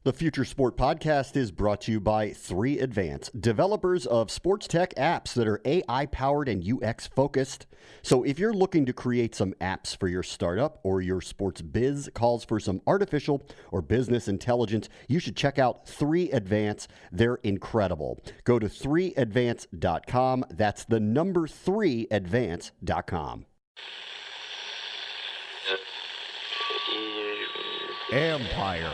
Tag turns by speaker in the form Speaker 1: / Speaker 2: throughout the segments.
Speaker 1: The Future Sport Podcast is brought to you by 3Advance, developers of sports tech apps that are AI-powered and UX-focused. So if you're looking to create some apps for your startup or your sports biz calls for some artificial or business intelligence, you should check out 3Advance. They're incredible. Go to 3advance.com. That's the number 3advance.com.
Speaker 2: Empire.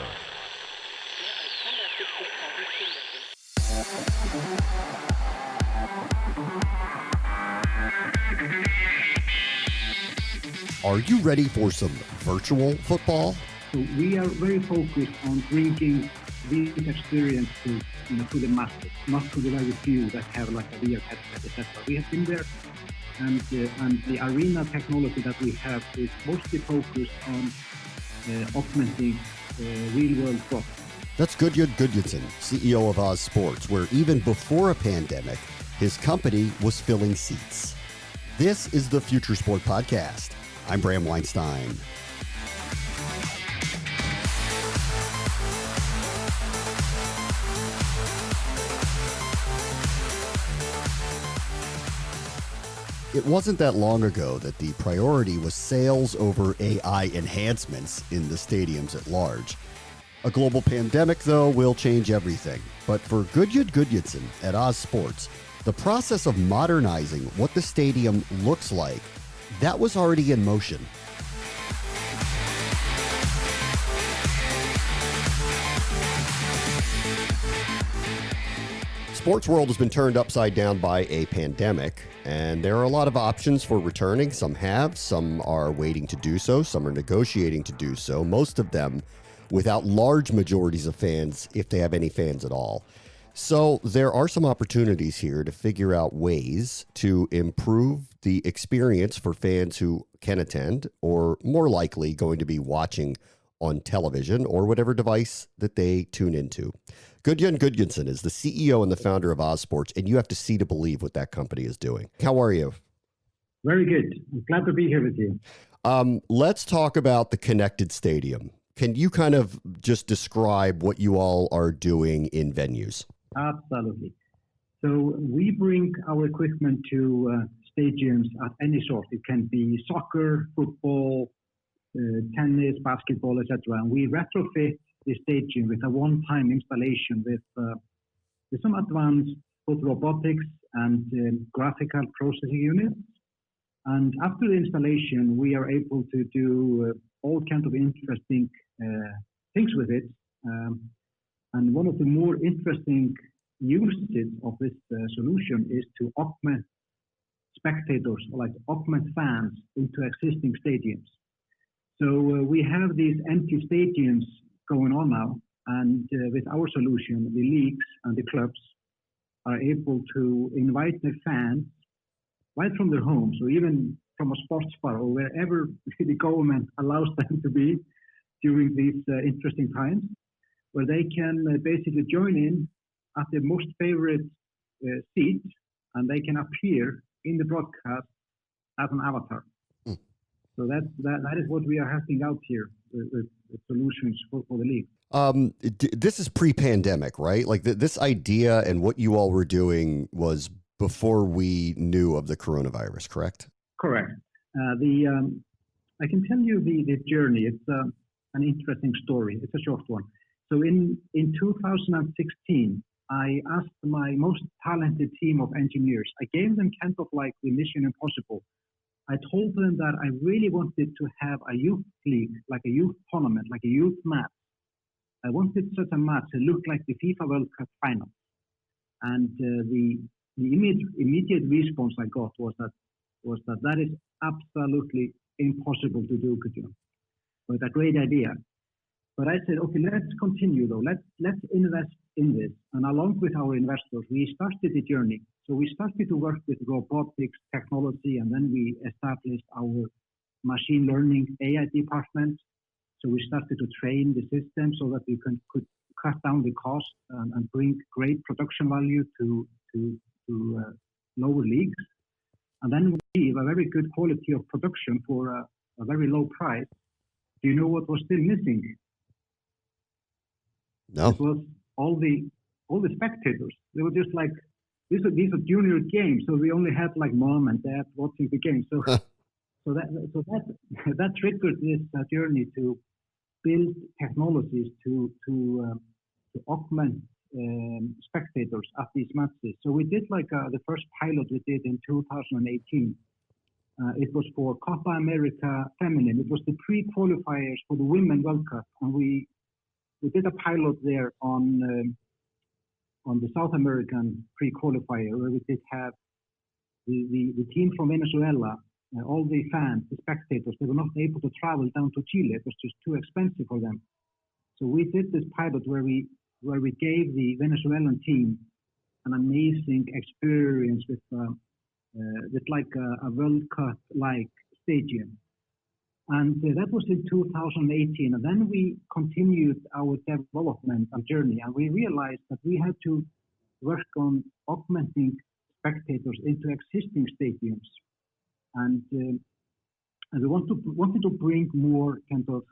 Speaker 1: Are you ready for some virtual football?
Speaker 3: So we are very focused on bringing these experiences to the masses, not to the very few that have like a VR headset, etc. We have been there, and the arena technology that we have is mostly focused on augmenting real-world growth.
Speaker 1: That's Gudjonsson, CEO of Oz Sports, where even before a pandemic, his company was filling seats. This is the Future Sport Podcast. I'm Bram Weinstein. It wasn't that long ago that the priority was sales over AI enhancements in the stadiums at large. A global pandemic, though, will change everything. But for Gudjonsson at Oz Sports, the process of modernizing what the stadium looks like, that was already in motion. Sports world has been turned upside down by a pandemic, and there are a lot of options for returning. Some have, some are waiting to do so, some are negotiating to do so, most of them without large majorities of fans, if they have any fans at all. So there are some opportunities here to figure out ways to improve the experience for fans who can attend, or more likely going to be watching on television or whatever device that they tune into. Gudjonsson is the CEO and the founder of Oz Sports, and you have to see to believe what that company is doing. How are you?
Speaker 3: Very good. I'm glad to be here with you.
Speaker 1: Let's talk about the connected stadium. Can you kind of just describe what you all are doing in venues?
Speaker 3: Absolutely. So we bring our equipment to stadiums at any sort. It can be soccer, football, tennis, basketball, etc. And we retrofit the stadium with a one-time installation with some advanced both robotics and graphical processing units. And after the installation, we are able to do all kinds of interesting things with it. And one of the more interesting uses of this solution is to augment spectators, or like augment fans into existing stadiums. So we have these empty stadiums going on now, and with our solution, the leagues and the clubs are able to invite their fans right from their homes, or even from a sports bar, or wherever the government allows them to be during these interesting times, where they can basically join in at their most favorite seat, and they can appear in the broadcast as an avatar. So that is what we are helping out here with solutions for the league.
Speaker 1: This is pre-pandemic, right? Like this idea and what you all were doing was before we knew of the coronavirus, correct?
Speaker 3: Correct. I can tell you the journey. It's an interesting story. It's a short one. So in 2016, I asked my most talented team of engineers, I gave them kind of like the Mission Impossible. I told them that I really wanted to have a youth league, like a youth tournament, like a youth match. I wanted such a match to look like the FIFA World Cup final. And the immediate response I got was that is absolutely impossible to do, Gudjon. So it's a great idea. But I said, okay, let's continue though. Let's invest in this. And along with our investors, we started the journey. So we started to work with robotics technology, and then we established our machine learning AI department. So we started to train the system so that we could cut down the cost and bring great production value to lower leagues. And then we have a very good quality of production for a very low price. Do you know what was still missing?
Speaker 1: No.
Speaker 3: It was all the spectators. They were just like, these are junior games, so we only had like mom and dad watching the game. So that triggered this journey to build technologies to augment spectators at these matches. So we did like the first pilot we did in 2018. It was for Copa America Feminine. It was the pre-qualifiers for the Women World Cup, and we did a pilot there on the South American pre-qualifier, where we did have the team from Venezuela, all the fans, the spectators. They were not able to travel down to Chile. It was just too expensive for them. So we did this pilot where we gave the Venezuelan team an amazing experience with like a World Cup like stadium. And that was in 2018. And then we continued our development and journey, and we realized that we had to work on augmenting spectators into existing stadiums. And we wanted to bring more kind of,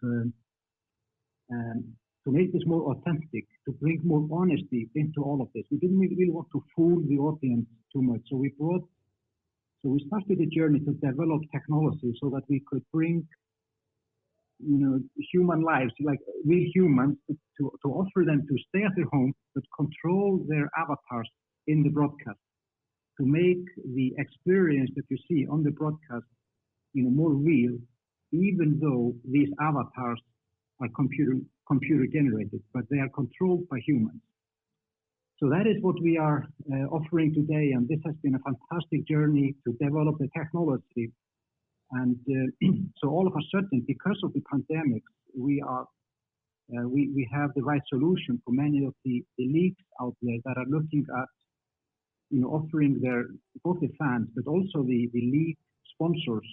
Speaker 3: to make this more authentic, to bring more honesty into all of this. We didn't really want to fool the audience too much. So we started the journey to develop technology so that we could bring, human lives, like real humans, to offer them to stay at their home, but control their avatars in the broadcast, to make the experience that you see on the broadcast, more real, even though these avatars are computer generated, but they are controlled by humans. So that is what we are offering today, and this has been a fantastic journey to develop the technology. And so all of a sudden, because of the pandemic, we have the right solution for many of the leagues out there that are looking at, offering both the fans, but also the league sponsors,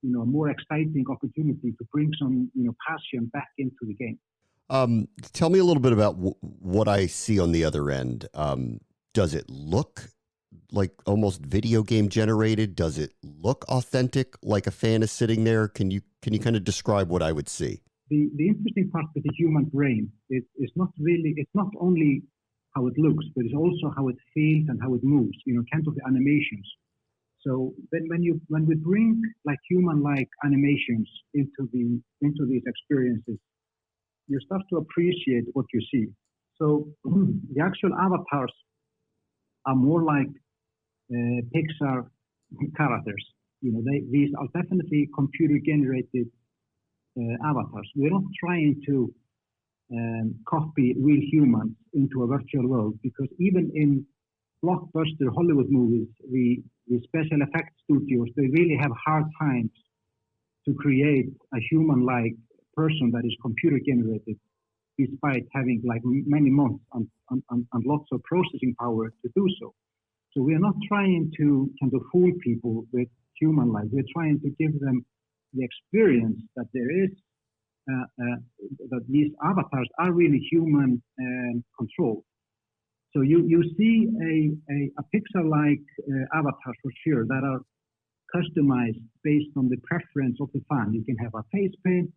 Speaker 3: a more exciting opportunity to bring some, passion back into the game.
Speaker 1: Tell me a little bit about what I see on the other end. Does it look like almost video game generated? Does it look authentic, like a fan is sitting there? Can you kind of describe what I would see?
Speaker 3: The interesting part with the human brain is it's not only how it looks, but it's also how it feels and how it moves, kind of the animations. So when we bring like human-like animations into these experiences, you start to appreciate what you see. So the actual avatars are more like Pixar characters. These are definitely computer-generated avatars. We're not trying to copy real humans into a virtual world, because even in blockbuster Hollywood movies, the special effects studios, they really have hard times to create a human-like person that is computer generated, despite having like many months and lots of processing power to do so. So we are not trying to kind of fool people with human life. We're trying to give them the experience that there is, that these avatars are really human controlled. So you see a Pixar-like avatar for sure that are customized based on the preference of the fan. You can have a face paint.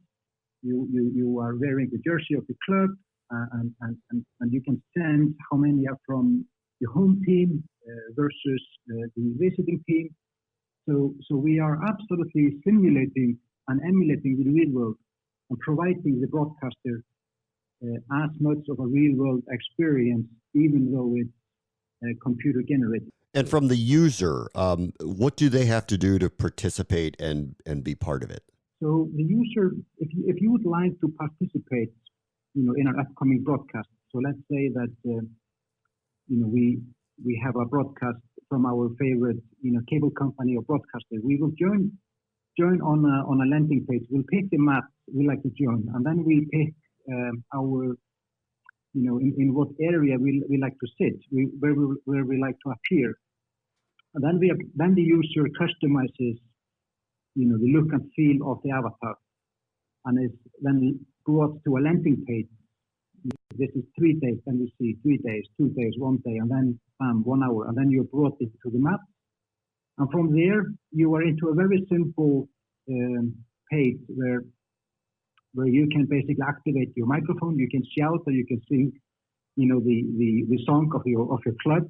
Speaker 3: You are wearing the jersey of the club, and you can sense how many are from the home team versus the visiting team. So we are absolutely simulating and emulating the real world and providing the broadcaster as much of a real world experience, even though it's computer generated.
Speaker 1: And from the user, what do they have to do to participate and be part of it?
Speaker 3: So the user, if you would like to participate, in our upcoming broadcast. So let's say that we have a broadcast from our favorite cable company or broadcaster. We will join on a landing page. We'll pick the map we like to join, and then we pick our in what area we like to sit, where we like to appear, and then the user customizes the look and feel of the avatar, and is then brought to a landing page. This is 3 days, then we see 3 days, 2 days, 1 day, and then 1 hour, and then you're brought into the map. And from there, you are into a very simple page where where you can basically activate your microphone, you can shout or you can sing, the song of your club,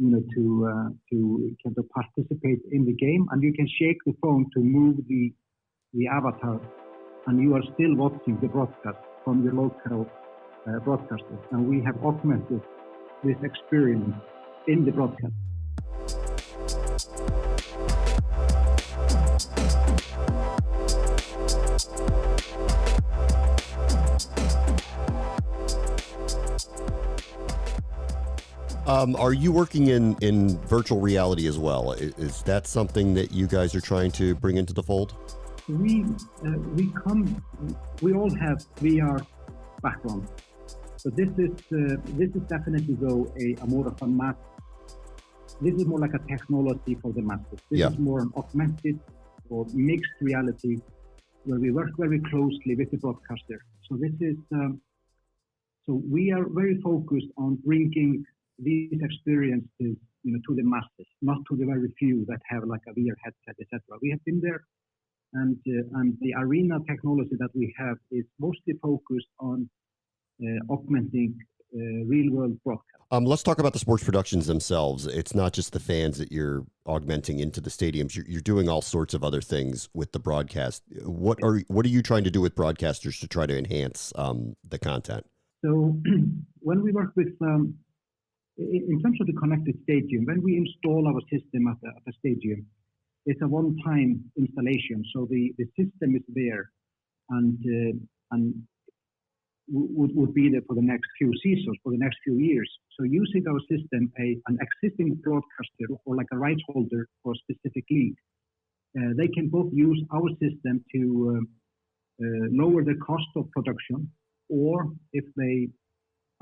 Speaker 3: to kind of participate in the game, and you can shake the phone to move the avatar, and you are still watching the broadcast from your local broadcaster. And we have augmented this experience in the broadcast.
Speaker 1: Are you working in virtual reality as well? Is that something that you guys are trying to bring into the fold?
Speaker 3: We all have VR background, so this is definitely though a more of a mass. This is more like a technology for the masses. This is more an augmented or mixed reality where we work very closely with the broadcaster. So this is so we are very focused on bringing these experiences, to the masses, not to the very few that have like a VR headset, etc. We have been there, and the arena technology that we have is mostly focused on augmenting real-world broadcast.
Speaker 1: Let's talk about the sports productions themselves. It's not just the fans that you're augmenting into the stadiums. You're doing all sorts of other things with the broadcast. What are you trying to do with broadcasters to try to enhance the content?
Speaker 3: So when we work with in terms of the connected stadium, when we install our system at the stadium, it's a one-time installation. So the system is there and would be there for the next few seasons, for the next few years. So using our system, an existing broadcaster or like a rights holder for a specific league, they can both use our system to lower the cost of production, or if they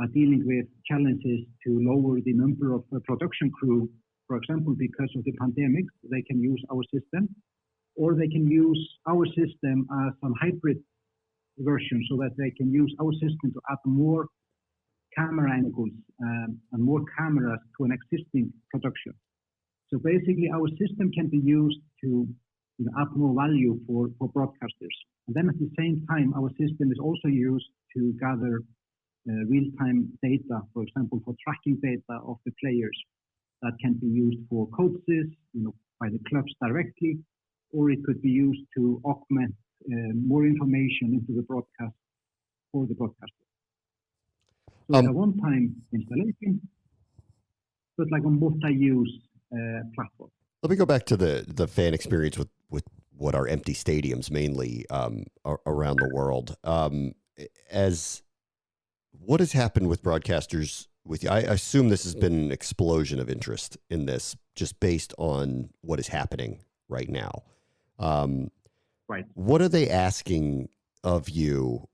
Speaker 3: are dealing with challenges to lower the number of production crew, for example, because of the pandemic, they can use our system, or they can use our system as a hybrid version so that they can use our system to add more camera angles and more cameras to an existing production. So basically our system can be used to add more value for broadcasters. And then at the same time, our system is also used to gather real-time data, for example, for tracking data of the players that can be used for coaches, by the clubs directly, or it could be used to augment more information into the broadcast for the broadcaster. So it's a one-time installation, but like a multi-use platform.
Speaker 1: Let me go back to the fan experience with what are empty stadiums mainly around the world. What has happened with broadcasters with you? I assume this has been an explosion of interest in this just based on what is happening right now.
Speaker 3: Right.
Speaker 1: What are they asking of you?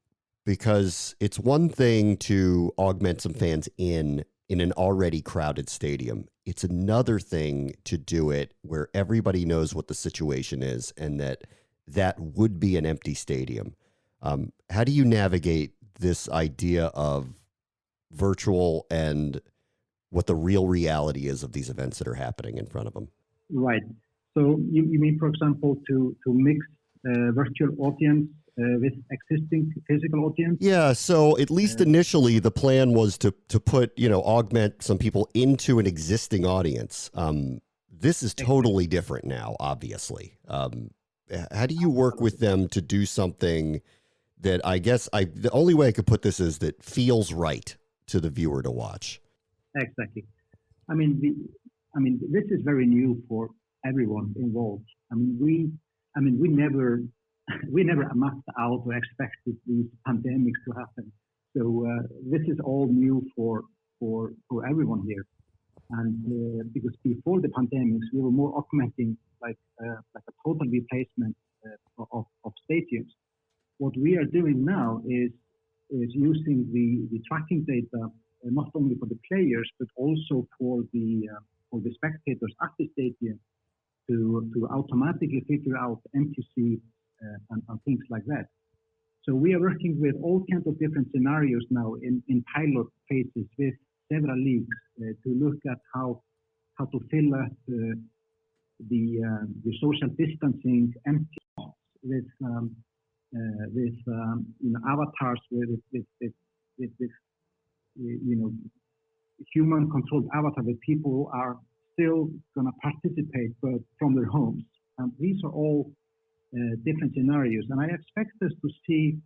Speaker 1: Because it's one thing to augment some fans in an already crowded stadium. It's another thing to do it where everybody knows what the situation is and that would be an empty stadium. How do you navigate this idea of virtual and what the real reality is of these events that are happening in front of them?
Speaker 3: Right. So you mean, for example, to mix virtual audience with existing physical audience?
Speaker 1: Yeah. So at least initially, the plan was to put, augment some people into an existing audience. This is totally different now, obviously. How do you work with them to do something that I guess the only way I could put this is that feels right to the viewer to watch?
Speaker 3: Exactly. I mean, this is very new for everyone involved. We never mapped out or expected these pandemics to happen. So this is all new for everyone here. And because before the pandemics, we were more augmenting like a total replacement of stadiums. What we are doing now is using the tracking data not only for the players but also for the spectators at the stadium to automatically figure out empty seats and things like that. So we are working with all kinds of different scenarios now in pilot phases with several leagues to look at how to fill up the social distancing empty spots with with avatars with human-controlled avatar that people are still going to participate but from their homes. And these are all different scenarios. And I expect us to see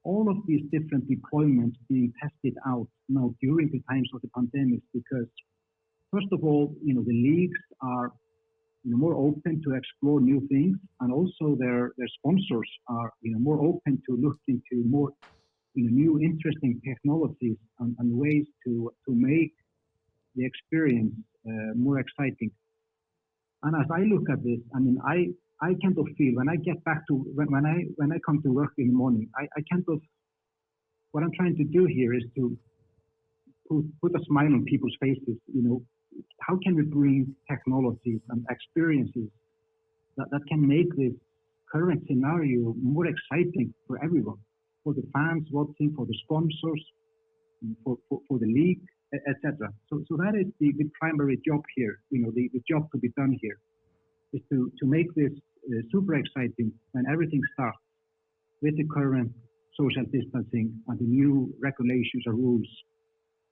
Speaker 3: all of these different deployments being tested out now during the times of the pandemic, because first of all, the leagues are more open to explore new things, and also their sponsors are more open to look into more new interesting technologies and ways to make the experience more exciting. And as I look at this, I mean, I kind of feel when I get back to when I come to work in the morning, I kind of, what I'm trying to do here is to put a smile on people's faces. How can we bring technologies and experiences that can make this current scenario more exciting for everyone, for the fans watching, for the sponsors, for the league, etc. So that is the primary job here. The job to be done here is to make this super exciting when everything starts with the current social distancing and the new regulations or rules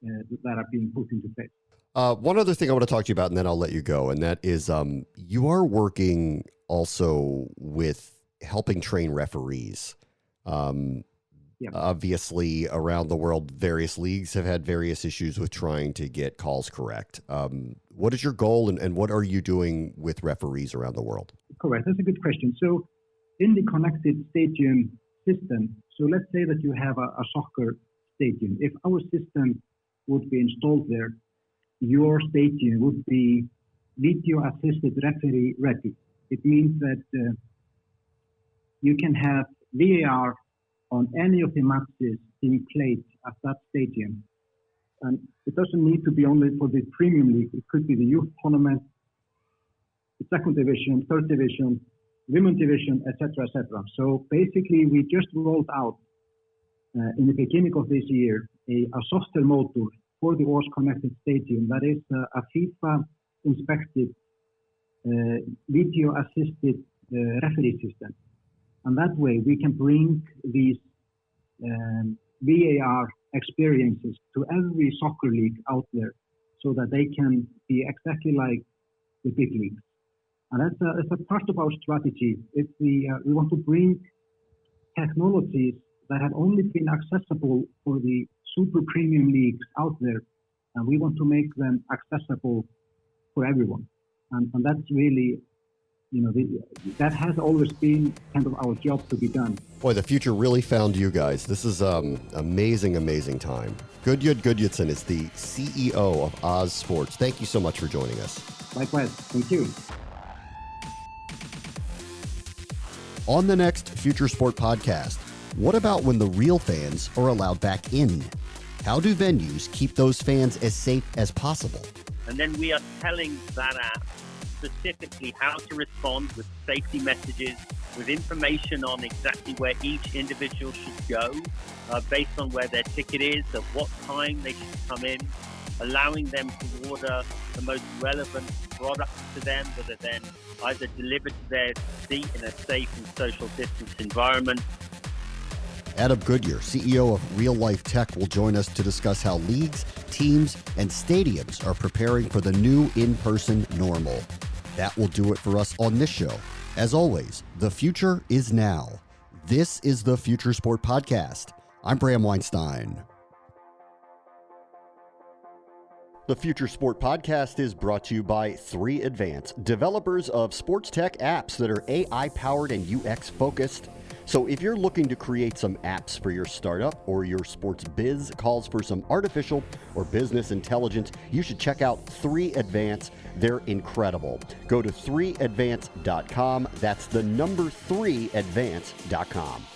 Speaker 3: that are being put into place.
Speaker 1: One other thing I want to talk to you about, and then I'll let you go, and that is you are working also with helping train referees. Obviously, around the world, various leagues have had various issues with trying to get calls correct. What is your goal, and what are you doing with referees around the world?
Speaker 3: Correct. That's a good question. So in the connected stadium system, so let's say that you have a soccer stadium. If our system would be installed there, your stadium would be video-assisted referee ready. It means that you can have VAR on any of the matches being played at that stadium. And it doesn't need to be only for the Premium League. It could be the youth tournament, the second division, third division, women's division, etc., etc. So basically, we just rolled out in the beginning of this year a software module for the Ors Connected Stadium that is a FIFA-inspected video-assisted referee system. And that way, we can bring these VAR experiences to every soccer league out there so that they can be exactly like the big leagues. And that's a part of our strategy. We want to bring technologies that have only been accessible for the super premium leagues out there, and we want to make them accessible for everyone. And that's really, that has always been kind of our job to be done.
Speaker 1: Boy, the future really found you guys. This is amazing, amazing time. Gudjon Gudjonsson is the CEO of Oz Sports. Thank you so much for joining us.
Speaker 3: Likewise. Thank you.
Speaker 1: On the next Future Sport podcast, what about when the real fans are allowed back in? How do venues keep those fans as safe as possible?
Speaker 4: And then we are telling that app specifically how to respond with safety messages, with information on exactly where each individual should go, based on where their ticket is, at what time they should come in, allowing them to order the most relevant product to them that are then either delivered to their seat in a safe and social distance environment.
Speaker 1: Adam Goodyear, CEO of Real Life Tech, will join us to discuss how leagues, teams, and stadiums are preparing for the new in-person normal. That will do it for us on this show. As always, the future is now. This is the Future Sport Podcast. I'm Bram Weinstein. The Future Sport Podcast is brought to you by 3Advance, developers of sports tech apps that are AI-powered and UX-focused. So if you're looking to create some apps for your startup or your sports biz calls for some artificial or business intelligence, you should check out 3Advance. They're incredible. Go to 3advance.com. That's the number 3advance.com.